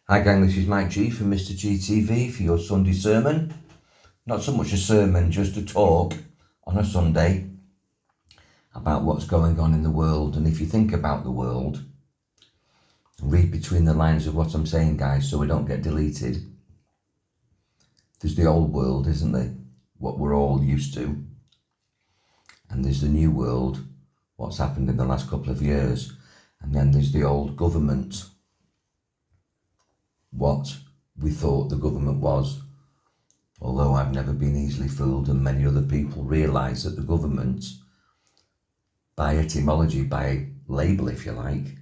Hi gang, this is Mike G from Mr. GTV for your Sunday sermon. Not so much a sermon, just a talk on a Sunday about what's going on in the world. And if you think about the world, read between the lines of what I'm saying, guys, so we don't get deleted. There's the old world, isn't there? What we're all used to. And there's the new world, what's happened in the last couple of years. And then there's the old government, what we thought the government was. Although I've never been easily fooled, and many other people realise that the government, by etymology, by label if you like,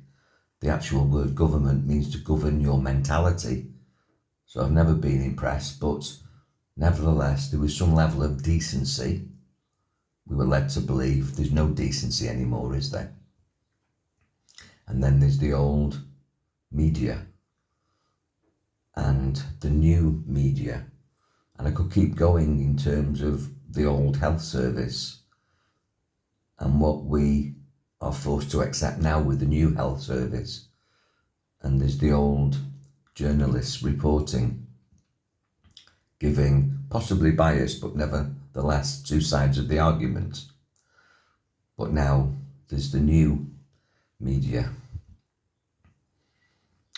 the actual word government means to govern your mentality. So I've never been impressed, but nevertheless there was some level of decency. We were led to believe there's no decency anymore, is there? And then there's the old media and the new media. And I could keep going in terms of the old health service and what we are forced to accept now with the new health service. And there's the old journalists reporting, giving possibly biased, but nevertheless two sides of the argument. But now there's the new media.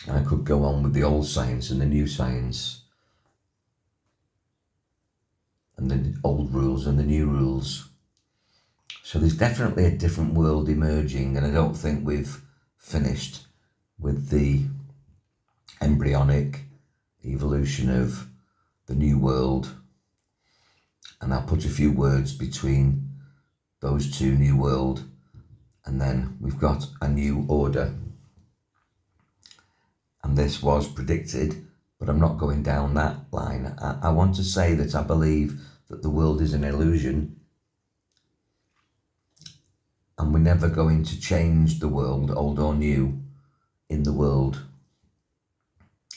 And I could go on with the old science and the new science, and the old rules and the new rules. So there's definitely a different world emerging, and I don't think we've finished with the embryonic evolution of the new world. And I'll put a few words between those two, new world, and then we've got a new order. And this was predicted, but I'm not going down that line. I want to say that I believe that the world is an illusion, and we're never going to change the world, old or new, in the world.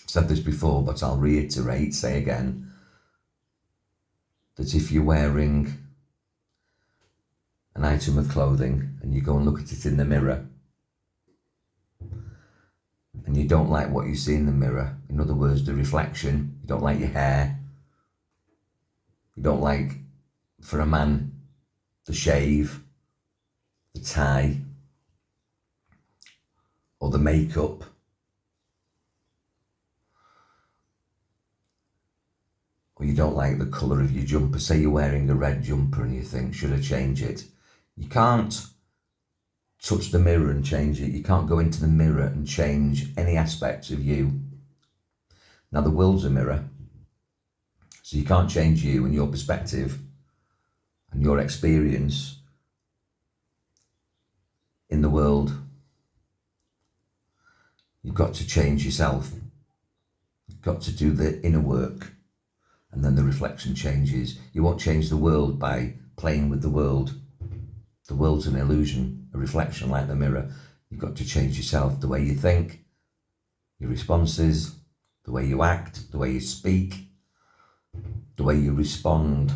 I've said this before, but I'll say again, that if you're wearing an item of clothing and you go and look at it in the mirror, and you don't like what you see in the mirror, in other words, the reflection, you don't like your hair, you don't like, for a man, the shave, the tie, or the makeup, or you don't like the colour of your jumper. Say you're wearing a red jumper and you think, should I change it? You can't touch the mirror and change it. You can't go into the mirror and change any aspects of you. Now the world's a mirror, so you can't change you and your perspective and your experience in the world. You've got to change yourself. You've got to do the inner work, and then the reflection changes. You won't change the world by playing with the world. The world's an illusion, a reflection like the mirror. You've got to change yourself, the way you think, your responses, the way you act, the way you speak, the way you respond.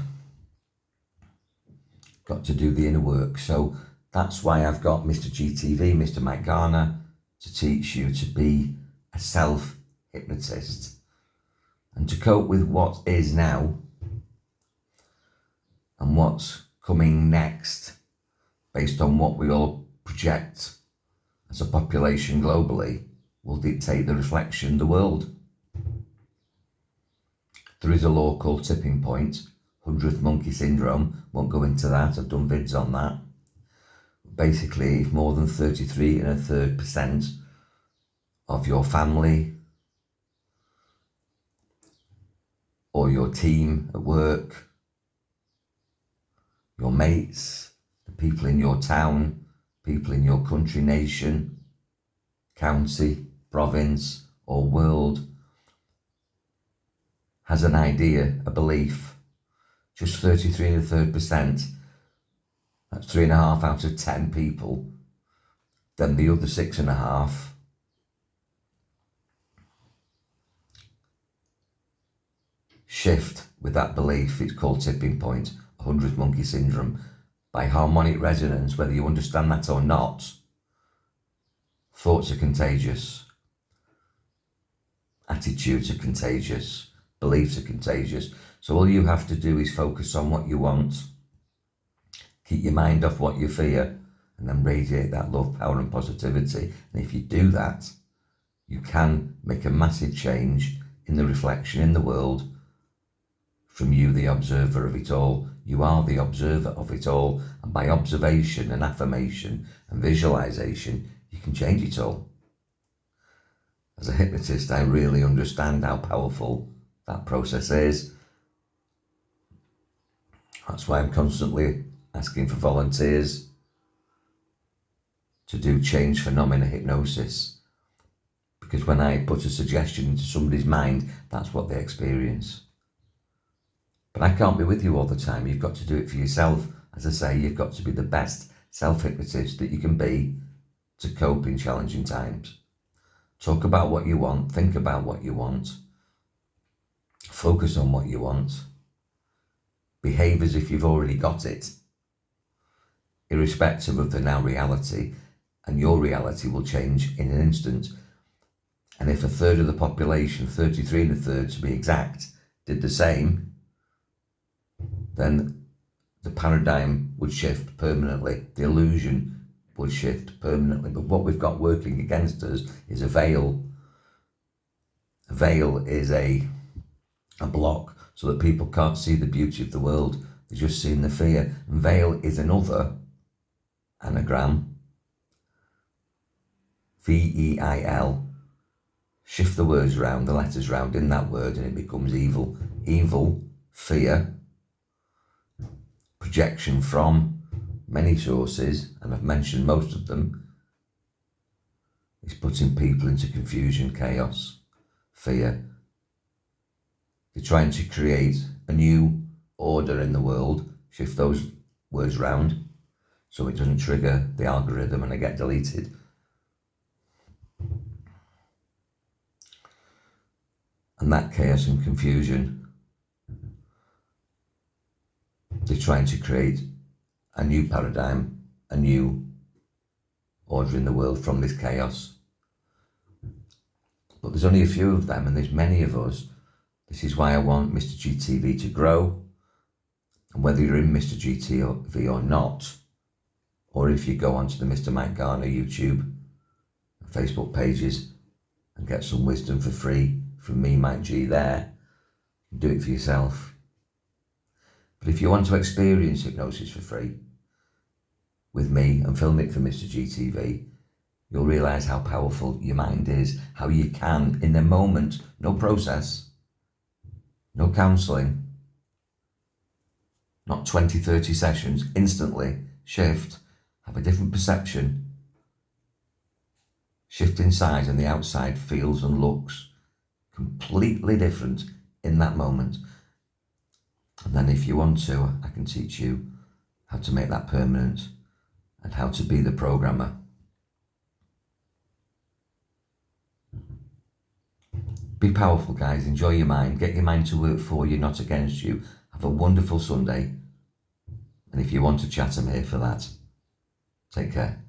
Got to do the inner work. So that's why I've got Mr. GTV, Mr. Mike Garner, to teach you to be a self-hypnotist and to cope with what is now and what's coming next, based on what we all project as a population globally, will dictate the reflection of the world. There is a law called tipping point, 100th monkey syndrome, won't go into that, I've done vids on that. Basically, if more than 33 1/3% of your family or your team at work, your mates, the people in your town, people in your country, nation, county, province, or world has an idea, a belief, just 33 1/3%, that's 3.5 out of 10 people, then the other 6.5 shift with that belief. It's called tipping point, 100th monkey syndrome. By harmonic resonance, whether you understand that or not, thoughts are contagious. attitudes are contagious, beliefs are contagious. So all you have to do is focus on what you want, keep your mind off what you fear, and then radiate that love, power and positivity. And if you do that, you can make a massive change in the reflection in the world from you, the observer of it all. You are the observer of it all, and by observation and affirmation and visualization, you can change it all. As a hypnotist, I really understand how powerful that process is. That's why I'm constantly asking for volunteers to do change phenomena hypnosis. Because when I put a suggestion into somebody's mind, that's what they experience. But I can't be with you all the time. You've got to do it for yourself. As I say, you've got to be the best self-hypnotist that you can be to cope in challenging times. Talk about what you want, think about what you want, focus on what you want, behave as if you've already got it, irrespective of the now reality, and your reality will change in an instant. And if a third of the population, 33 1/3 to be exact, did the same, then the paradigm would shift permanently, the illusion would shift permanently. But what we've got working against us is a veil. A veil is a block so that people can't see the beauty of the world. They're just seeing the fear. And veil is another anagram, VEIL. Shift the words around, the letters round in that word, and it becomes evil. Evil, fear, projection from many sources, and I've mentioned most of them, is putting people into confusion, chaos, fear. They're trying to create a new order in the world, shift those words round so it doesn't trigger the algorithm and they get deleted. And that chaos and confusion, they're trying to create a new paradigm, a new order in the world from this chaos. But there's only a few of them, and there's many of us. This is why I want Mr. GTV to grow. And whether you're in Mr. GTV or not, or if you go onto the Mr. Mike Garner YouTube and Facebook pages and get some wisdom for free from me, Mike G, there, do it for yourself. But if you want to experience hypnosis for free with me and film it for Mr. GTV, you'll realise how powerful your mind is, how you can, in the moment, no process, no counselling, not 20, 30 sessions, instantly shift, have a different perception, shift inside, and the outside feels and looks completely different in that moment. And then if you want to, I can teach you how to make that permanent and how to be the programmer. Be powerful, guys. Enjoy your mind. Get your mind to work for you, not against you. Have a wonderful Sunday. And if you want to chat, I'm here for that. Take care.